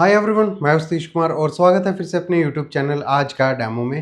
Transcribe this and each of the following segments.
Hi everyone, मैं सतीश कुमार और स्वागत है फिर से अपने यूट्यूब चैनल आज का डेमो में।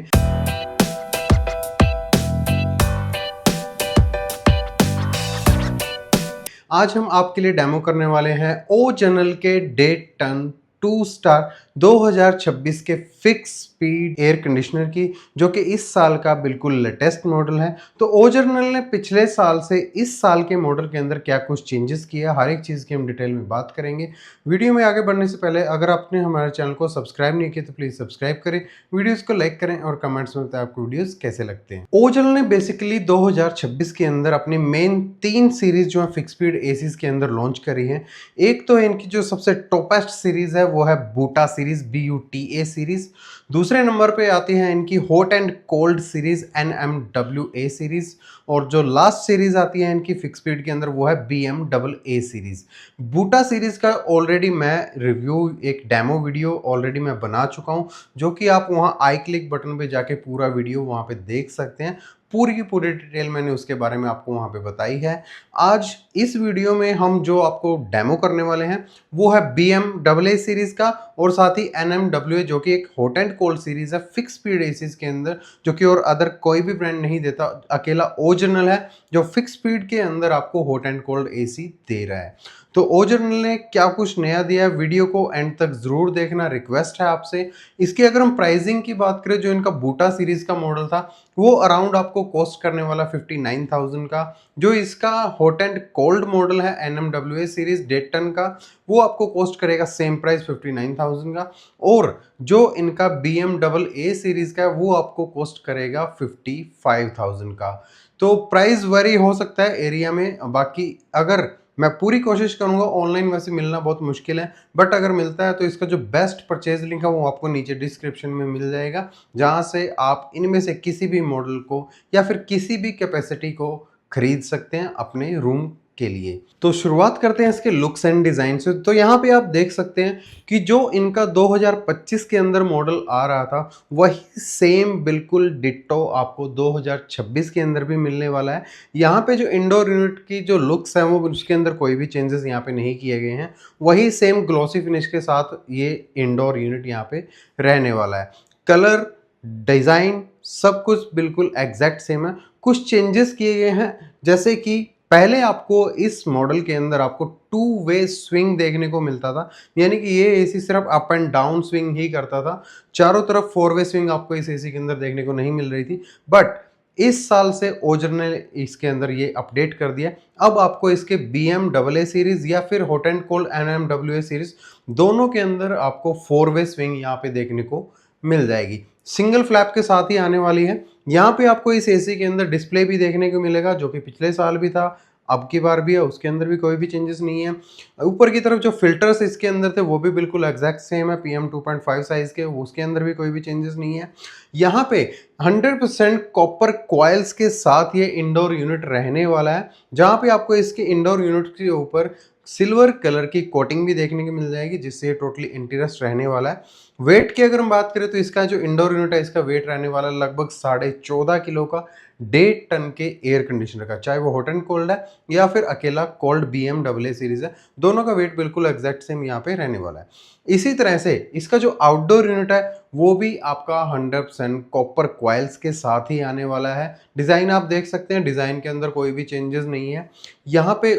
आज हम आपके लिए डेमो करने वाले हैं ओजनल के डेटन 2 स्टार 2026 के फिक्स स्पीड एयर कंडीशनर की, जो कि इस साल का बिल्कुल लेटेस्ट मॉडल है। तो ओजनल ने पिछले साल से इस साल के मॉडल के अंदर क्या कुछ चेंजेस किया, हर एक चीज़ की हम डिटेल में बात करेंगे। वीडियो में आगे बढ़ने से पहले अगर आपने हमारे चैनल को सब्सक्राइब नहीं किया तो प्लीज़ सब्सक्राइब करें, वीडियोज़ को लाइक करें और कमेंट्स में बताएं आपको वीडियोज़ कैसे लगते हैं। ओजनल ने बेसिकली 2026 के अंदर अपनी मेन 3 सीरीज जो है फिक्स स्पीड एसीज के अंदर लॉन्च करी है। एक तो इनकी जो सबसे टॉपेस्ट सीरीज है वो है बूटा सीरीज, BUTA सीरीज। दूसरे नंबर पे आती है इनकी hot and cold series, NMWA series. और जो लास्ट सीरीज आती है इनकी फिक्स स्पीड के अंदर वो है BMAA सीरीज। बूटा सीरीज का ऑलरेडी मैं रिव्यू, एक डेमो वीडियो ऑलरेडी मैं बना चुका हूं, जो कि आप वहां आई क्लिक बटन पे जाके पूरा वीडियो वहां पे देख सकते हैं। पूरी की पूरी डिटेल मैंने उसके बारे में आपको वहां पे बताई है। आज इस वीडियो में हम जो आपको डेमो करने वाले हैं वो है BMAA सीरीज का, और साथ ही NMWA जो कि एक हॉट एंड कोल्ड सीरीज है फिक्स स्पीड एसीज के अंदर, जो कि और अदर कोई भी ब्रांड नहीं देता, अकेला ओरिजिनल है जो फिक्स स्पीड के अंदर आपको हॉट एंड कोल्ड एसी दे रहा है। तो ओरिजिनल ने क्या कुछ नया दिया है, वीडियो को एंड तक जरूर देखना रिक्वेस्ट है आपसे। इसकी अगर हम प्राइसिंग की बात करें, जो इनका बूटा सीरीज का मॉडल था वो अराउंड आपको कॉस्ट करने वाला 59,000 का। जो इसका हॉट एंड कोल्ड मॉडल है NMWA सीरीज डेटन का, वो आपको कॉस्ट करेगा सेम प्राइस 59,000 का। और जो इनका BMAA सीरीज का है वो आपको कॉस्ट करेगा 55,000 का। तो प्राइस वेरी हो सकता है एरिया में, बाकी अगर मैं पूरी कोशिश करूंगा, ऑनलाइन वैसे मिलना बहुत मुश्किल है, बट अगर मिलता है तो इसका जो बेस्ट परचेज लिंक है वो आपको नीचे डिस्क्रिप्शन में मिल जाएगा, जहां से आप इनमें से किसी भी मॉडल को या फिर किसी भी कैपेसिटी को खरीद सकते हैं अपने रूम के लिए। तो शुरुआत करते हैं इसके लुक्स एंड डिजाइन से। तो यहाँ पे आप देख सकते हैं कि जो इनका 2025 के अंदर मॉडल आ रहा था वही सेम बिल्कुल डिट्टो आपको 2026 के अंदर भी मिलने वाला है। यहाँ पे जो इंडोर यूनिट की जो लुक्स है वो उसके अंदर कोई भी चेंजेस यहाँ पे नहीं किए गए हैं, वही सेम ग्लॉसी फिनिश के साथ ये इंडोर यूनिट यहाँ पे रहने वाला है। कलर, डिजाइन सब कुछ बिल्कुल एग्जैक्ट सेम है। कुछ चेंजेस किए गए हैं, जैसे कि पहले आपको इस मॉडल के अंदर आपको 2 वे स्विंग देखने को मिलता था, यानी कि ये एसी सिर्फ अप एंड डाउन स्विंग ही करता था, चारों तरफ 4 वे स्विंग आपको इस एसी के अंदर देखने को नहीं मिल रही थी। बट इस साल से ओजर ने इसके अंदर ये अपडेट कर दिया। अब आपको इसके BMAA सीरीज या फिर hot and cold NMWA series दोनों के अंदर आपको 4 वे स्विंग यहाँ पे देखने को मिल जाएगी। सिंगल फ्लैप के साथ ही आने वाली है। यहाँ पे आपको इस एसी के अंदर डिस्प्ले भी देखने को मिलेगा, जो कि पिछले साल भी था, अब की बार भी है, उसके अंदर भी कोई भी चेंजेस नहीं है। ऊपर की तरफ जो फिल्टर्स इसके अंदर थे वो भी बिल्कुल एग्जैक्ट सेम है, PM 2.5 साइज के, उसके अंदर भी कोई भी चेंजेस नहीं है। यहाँ पे 100% कॉपर कॉइल्स के साथ ये इंडोर यूनिट रहने वाला है, जहाँ पे आपको इसके इंडोर यूनिट के ऊपर सिल्वर कलर की कोटिंग भी देखने को मिल जाएगी, जिससे ये टोटली इंटीरियर्स रहने वाला है। वेट की अगर हम बात करें तो इसका जो इंडोर यूनिट है इसका वेट रहने वाला लगभग 14.5 किलो का, 1.5 टन के एयर कंडीशनर का, चाहे वो हॉट एंड कोल्ड है या फिर अकेला कोल्ड BMAA सीरीज है, दोनों का वेट बिल्कुल एग्जैक्ट सेम यहाँ पे रहने वाला है। इसी तरह से इसका जो आउटडोर यूनिट है वो भी आपका 100% कॉपर क्वाइल्स के साथ ही आने वाला है। डिजाइन आप देख सकते हैं, डिजाइन के अंदर कोई भी चेंजेस नहीं है। यहाँ पे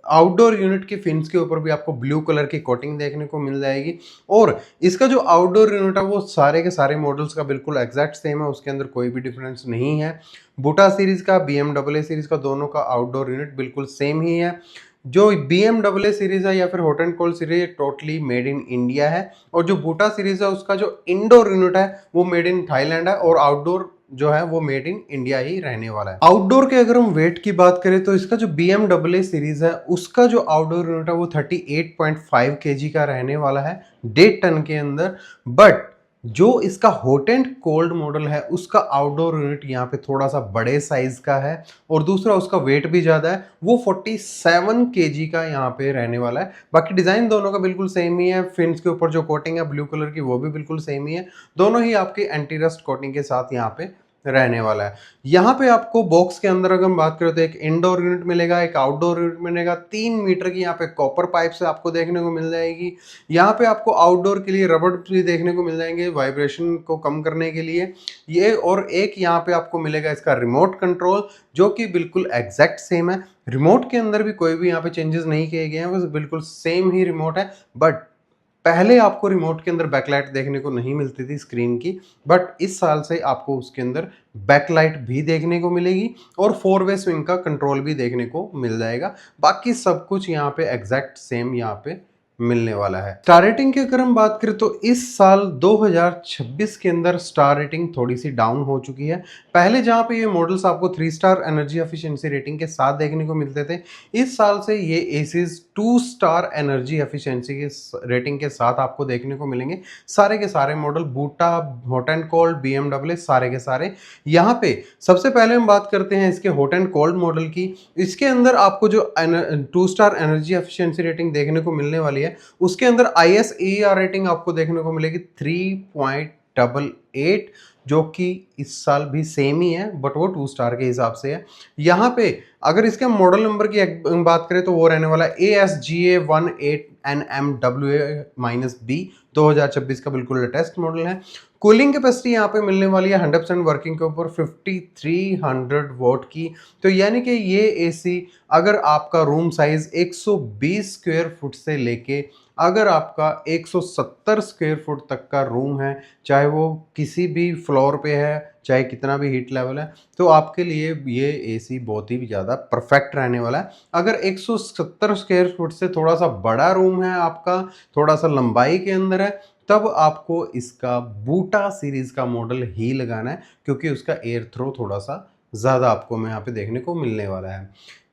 आउटडोर यूनिट के फिन्स के ऊपर भी आपको ब्लू कलर की कोटिंग देखने को मिल जाएगी। और इसका जो आउटडोर यूनिट है वो सारे के सारे मॉडल्स का बिल्कुल एग्जैक्ट सेम है, उसके अंदर कोई भी डिफरेंस नहीं है। बूटा सीरीज का, BMAA सीरीज का, दोनों का आउटडोर यूनिट बिल्कुल सेम ही है। जो BMAA सीरीज है या फिर hot and cold series totally made in India है, और जो बूटा सीरीज है उसका जो इंडोर यूनिट है वो मेड इन थाईलैंड है, और आउटडोर जो है वो मेड इन इंडिया ही रहने वाला है। आउटडोर के अगर हम वेट की बात करें तो इसका जो BMAA सीरीज है उसका जो आउटडोर यूनिट है वो 38.5 kg का रहने वाला है, 1.5 टन के अंदर। बट जो इसका हॉट एंड कोल्ड मॉडल है उसका आउटडोर यूनिट यहाँ पे थोड़ा सा बड़े साइज का है, और दूसरा उसका वेट भी ज्यादा है, वो 47 kg का यहाँ पे रहने वाला है। बाकी डिजाइन दोनों का बिल्कुल सेम ही है। फिन्स के ऊपर जो कोटिंग है ब्लू कलर की वो भी बिल्कुल सेम ही है, दोनों ही आपके एंटी रस्ट कोटिंग के साथ यहाँ पे रहने वाला है। यहाँ पे आपको बॉक्स के अंदर अगर हम बात करें तो एक इंडोर यूनिट मिलेगा, एक आउटडोर यूनिट मिलेगा, 3 मीटर की यहाँ पे कॉपर पाइप से आपको देखने को मिल जाएगी। यहाँ पे आपको आउटडोर के लिए रबर भी देखने को मिल जाएंगे वाइब्रेशन को कम करने के लिए। ये और एक यहाँ पे आपको मिलेगा इसका रिमोट कंट्रोल, जो कि बिल्कुल एग्जैक्ट सेम है। रिमोट के अंदर भी कोई भी यहाँ पे चेंजेस नहीं किए गए हैं, बस बिल्कुल सेम ही रिमोट है। बट पहले आपको रिमोट के अंदर बैकलाइट देखने को नहीं मिलती थी स्क्रीन की, बट इस साल से आपको उसके अंदर बैकलाइट भी देखने को मिलेगी और 4 वे स्विंग का कंट्रोल भी देखने को मिल जाएगा। बाकी सब कुछ यहाँ पे एग्जैक्ट सेम यहाँ पे मिलने वाला है। स्टार रेटिंग की अगर हम बात करें तो इस साल 2026 के अंदर स्टार रेटिंग थोड़ी सी डाउन हो चुकी है। पहले जहां पे ये मॉडल्स आपको 3 स्टार एनर्जी एफिशिएंसी रेटिंग के साथ देखने को मिलते थे, इस साल से ये एसीज 2 स्टार एनर्जी एफिशिएंसी के रेटिंग के साथ आपको देखने को मिलेंगे। सारे के सारे मॉडल बूटा, हॉट एंड कोल्ड, बीएमडब्ल्यू, सारे के सारे। यहाँ पे सबसे पहले हम बात करते हैं इसके हॉट एंड कोल्ड मॉडल की। इसके अंदर आपको जो 2 स्टार एनर्जी एफिशिएंसी रेटिंग देखने को मिलने वाली है, उसके अंदर ISER रेटिंग आपको देखने को मिलेगी 3.88, जो कि इस साल भी सेम ही है, बट वो 2 स्टार के हिसाब से है। यहाँ पे अगर इसके मॉडल नंबर की बात करें तो वो रहने वाला है ASGA 18NMWA-B, 2026 का बिल्कुल लेटेस्ट मॉडल है। कूलिंग कैपेसिटी यहाँ पे मिलने वाली है 100% वर्किंग के ऊपर 5300 वॉट की। तो यानी कि ये एसी अगर आपका रूम साइज 120 स्क्वायर फुट से लेके अगर आपका 170 स्क्वायर फुट तक का रूम है, चाहे वो किसी भी फ्लोर पे है, चाहे कितना भी हीट लेवल है, तो आपके लिए ये एसी बहुत ही ज़्यादा परफेक्ट रहने वाला है। अगर 170 स्क्वायर फुट से थोड़ा सा बड़ा रूम है आपका, थोड़ा सा लंबाई के अंदर है, तब आपको इसका बूटा सीरीज का मॉडल ही लगाना है, क्योंकि उसका एयर थ्रो थोड़ा सा ज़्यादा आपको में यहाँ पे देखने को मिलने वाला है।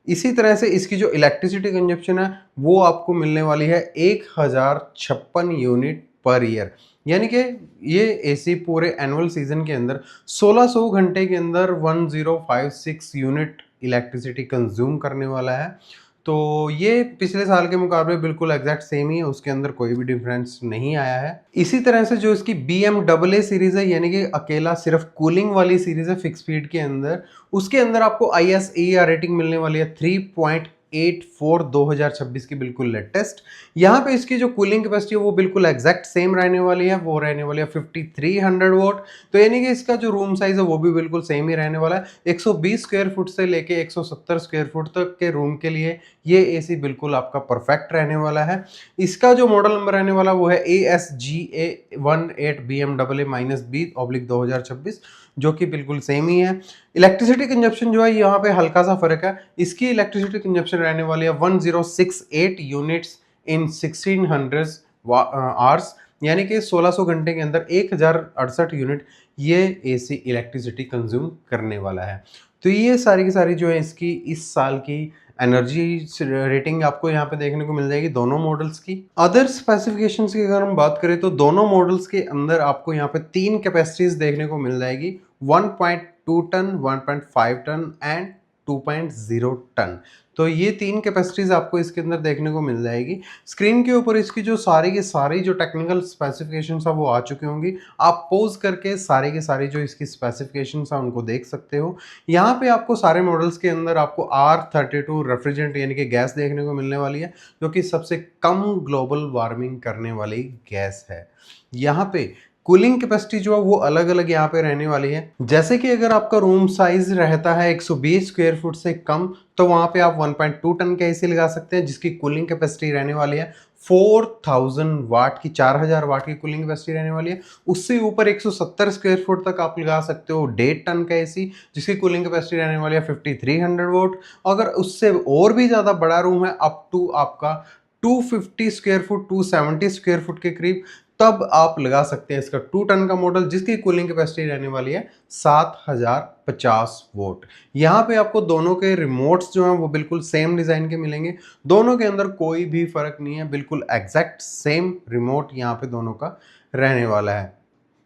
इसी तरह से इसकी जो इलेक्ट्रिसिटी कंजप्शन है वो आपको मिलने वाली है 1056 यूनिट पर ईयर। यानी कि ये एसी पूरे एनुअल सीजन के अंदर 1600 घंटे के अंदर 1056 यूनिट इलेक्ट्रिसिटी कंज्यूम करने वाला है। तो ये पिछले साल के मुकाबले बिल्कुल एग्जैक्ट सेम ही है, उसके अंदर कोई भी डिफरेंस नहीं आया है। इसी तरह से जो इसकी BMW सीरीज है, यानी कि अकेला सिर्फ कूलिंग वाली सीरीज है फिक्स स्पीड के अंदर, उसके अंदर आपको ISER रेटिंग मिलने वाली है 3.84, 2026 की बिल्कुल लेटेस्ट। यहाँ पे इसकी जो कूलिंग कैपेसिटी है वो बिल्कुल एग्जैक्ट सेम रहने वाली है, वो रहने वाली है 5300 वॉट। तो यानी कि इसका जो रूम साइज है वो भी बिल्कुल सेम ही रहने वाला है। 120 स्क्वायर फुट से लेके 170 स्क्वायर फुट तक के रूम के लिए ये एसी बिल्कुल आपका परफेक्ट रहने वाला है। इसका जो मॉडल नंबर रहने वाला वो है ASGA 18 BMW-B/2026, 2026, जो कि बिल्कुल सेम ही है। इलेक्ट्रिसिटी कंजप्शन जो है यहाँ पे हल्का सा फर्क है। इसकी इलेक्ट्रिसिटी कंजप्शन रहने वाली है 1068 यूनिट्स इन 1600 आवर्स, यानी कि 1600 घंटे के अंदर 1068 यूनिट ये एसी इलेक्ट्रिसिटी कंज्यूम करने वाला है। तो ये सारी की सारी जो है इसकी इस साल की एनर्जी रेटिंग आपको यहाँ पे देखने को मिल जाएगी दोनों मॉडल्स की। अदर स्पेसिफिकेशंस की अगर हम बात करें तो दोनों मॉडल्स के अंदर आपको यहाँ पे 3 कैपेसिटीज देखने को मिल जाएगी, 1.2 टन, 1.5 टन एंड 2.0 टन। तो ये 3 कैपेसिटीज आपको इसके अंदर देखने को मिल जाएगी। स्क्रीन के ऊपर इसकी जो सारी की सारी जो टेक्निकल स्पेसिफिकेशंस है वो आ चुकी होंगी। आप पॉज करके सारी की सारी जो इसकी स्पेसिफिकेशंस है उनको देख सकते हो। यहाँ पे आपको सारे मॉडल्स के अंदर आपको R32 रेफ्रिजरेंट यानी कि गैस देखने को मिलने वाली है, जो कि सबसे कम ग्लोबल वार्मिंग करने वाली गैस है। यहाँ पे कूलिंग कैपेसिटी जो है वो अलग अलग यहाँ पे रहने वाली है। जैसे कि अगर आपका रूम साइज रहता है 120 स्क्वायर फुट से कम, तो वहाँ पे आप 1.2 टन का एसी लगा सकते हैं, जिसकी कूलिंग कैपेसिटी रहने वाली है 4000 वाट की, 4000 वाट की कूलिंग कैपेसिटी रहने वाली है। उससे ऊपर 170 स्क्वायर फुट तक आप लगा सकते हो 1.5 टन का एसी, जिसकी कूलिंग कैपेसिटी रहने वाली है 5300 वोट। अगर उससे और भी ज़्यादा बड़ा रूम है, अप टू आपका 250 स्क्वायर फुट, 270 स्क्वायर फुट के करीब, तब आप लगा सकते हैं इसका 2 टन का मॉडल, जिसकी कूलिंग कैपेसिटी रहने वाली है 7050 वोट। यहाँ पे आपको दोनों के रिमोट्स जो हैं वो बिल्कुल सेम डिज़ाइन के मिलेंगे। दोनों के अंदर कोई भी फर्क नहीं है, बिल्कुल एग्जैक्ट सेम रिमोट यहाँ पे दोनों का रहने वाला है।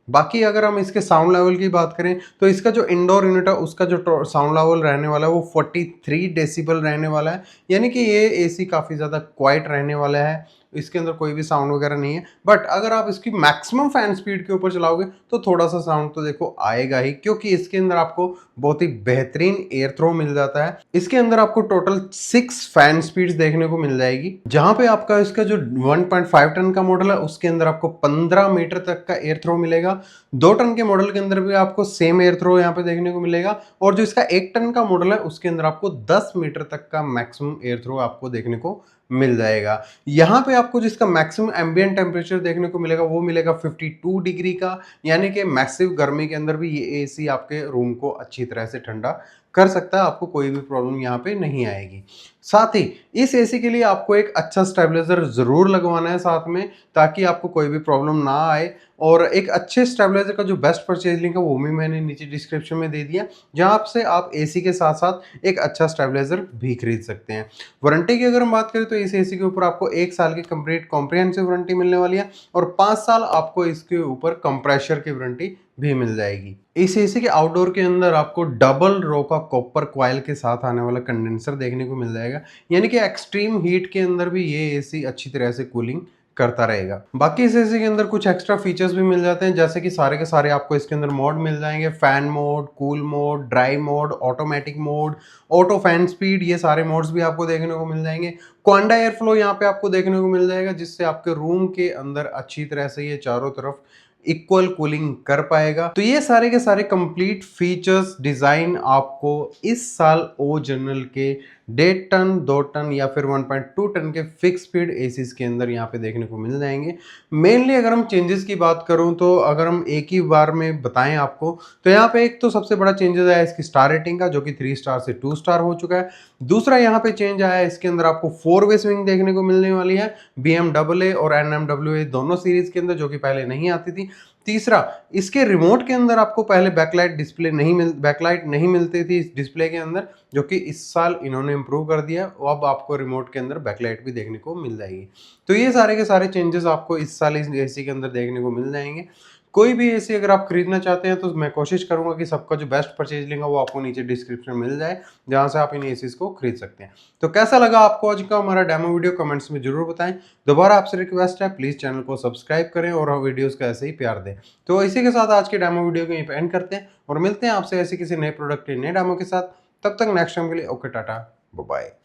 बाकी अगर हम इसके साउंड लेवल की बात करें तो इसका जो इंडोर यूनिट है उसका जो साउंड लेवल रहने वाला है वो 43 डेसिबल रहने वाला है, यानी कि ये एसी काफ़ी ज़्यादा क्वाइट रहने वाला है। इसके अंदर कोई भी साउंड वगैरह नहीं है। बट अगर आप इसकी मैक्सिमम फैन स्पीड के ऊपर चलाओगे तो थोड़ा सा साउंड तो देखो आएगा ही, क्योंकि इसके अंदर आपको बहुत ही बेहतरीन एयर थ्रो मिल जाता है। इसके अंदर आपको टोटल 6 फैन स्पीड्स देखने को मिल जाएगी, जहां पे आपका इसका जो 1.5 टन का मॉडल है उसके अंदर आपको 15 मीटर तक का एयर थ्रो मिलेगा। 2 टन के मॉडल के अंदर भी आपको सेम एयर थ्रो यहाँ पे देखने को मिलेगा, और जो इसका 1 टन का मॉडल है उसके अंदर आपको 10 मीटर तक का मैक्सिमम एयर थ्रो आपको देखने को मिल जाएगा। यहाँ पे आपको जिसका मैक्सिमम एम्बिएंट टेम्परेचर देखने को मिलेगा वो मिलेगा 52 डिग्री का, यानी कि मैसिव गर्मी के अंदर भी ये एसी आपके रूम को अच्छी तरह से ठंडा कर सकता है, आपको कोई भी प्रॉब्लम यहाँ पे नहीं आएगी। साथ ही इस एसी के लिए आपको एक अच्छा स्टेबलाइजर जरूर लगवाना है साथ में, ताकि आपको कोई भी प्रॉब्लम ना आए। और एक अच्छे स्टेबलाइजर का जो बेस्ट परचेज लिंक है वो भी मैंने नीचे डिस्क्रिप्शन में दे दिया, जहां से आप एसी के साथ साथ एक अच्छा स्टेबलाइजर भी खरीद सकते हैं। वारंटी की अगर हम बात करें तो इस एसी के ऊपर आपको 1 साल की कंप्लीट कॉम्प्रिहेंसिव वारंटी मिलने वाली है, और 5 साल आपको इसके ऊपर कंप्रेशर की वारंटी भी मिल जाएगी। इस एसी के आउटडोर के अंदर आपको डबल रो का कॉपर कॉइल के साथ आने वाला कंडेंसर देखने को मिल जाएगा, यानी कि एक्सट्रीम हीट के अंदर भी ये एसी अच्छी तरह से कूलिंग करता रहेगा। बाकी इस एसी के अंदर कुछ एक्स्ट्रा फीचर्स भी मिल जाते हैं, जैसे कि सारे के सारे आपको इसके अंदर मोड मिल जाएंगे। Fan mode, cool mode, dry mode, automatic mode, auto fan speed, ये सारे मोड्स भी आपको देखने को मिल जाएंगे। क्वांडा एयर फ्लो यहाँ पे आपको देखने को मिल जाएगा, जिससे आपके रूम के अंदर अच्छी तरह से ये चारों तरफ इक्वल कूलिंग कर पाएगा। तो ये सारे के सारे कंप्लीट फीचर्स डिजाइन आपको इस साल ओ जनरल के 1.5 टन, 2 टन या फिर 1.2 टन के फिक्स स्पीड एसीज के अंदर यहाँ पे देखने को मिल जाएंगे। मेनली अगर हम चेंजेस की बात करूं तो अगर हम एक ही बार में बताएं आपको, तो यहाँ पे एक तो सबसे बड़ा चेंजेस आया इसकी स्टार रेटिंग का, जो कि 3 स्टार से 2 स्टार हो चुका है। दूसरा यहाँ पे चेंज आया, इसके अंदर आपको 4 वे स्विंग देखने को मिलने वाली है BMW और NMWA दोनों सीरीज के अंदर, जो कि पहले नहीं आती थी। तीसरा, इसके रिमोट के अंदर आपको पहले बैकलाइट नहीं मिलती थी इस डिस्प्ले के अंदर, जो कि इस साल इन्होंने इंप्रूव कर दिया। अब आपको रिमोट के अंदर बैकलाइट भी देखने को मिल जाएगी। तो ये सारे के सारे चेंजेस आपको इस साल इस एसी के अंदर देखने को मिल जाएंगे। कोई भी एसी अगर आप खरीदना चाहते हैं तो मैं कोशिश करूंगा कि सबका जो बेस्ट परचेज लिंक है वो आपको नीचे डिस्क्रिप्शन में मिल जाए, जहां से आप इन एसीज को खरीद सकते हैं। तो कैसा लगा आपको आज का हमारा डेमो वीडियो, कमेंट्स में जरूर बताएं। दोबारा आपसे रिक्वेस्ट है, प्लीज चैनल को सब्सक्राइब करें और वीडियोस को ऐसे ही प्यार दें। तो इसी के साथ आज के डेमो वीडियो को यहीं पे एंड करते हैं और मिलते हैं आपसे ऐसे किसी नए प्रोडक्ट के नए डेमो के साथ। तब तक नेक्स्ट टाइम के लिए ओके, टाटा, बाय बाय।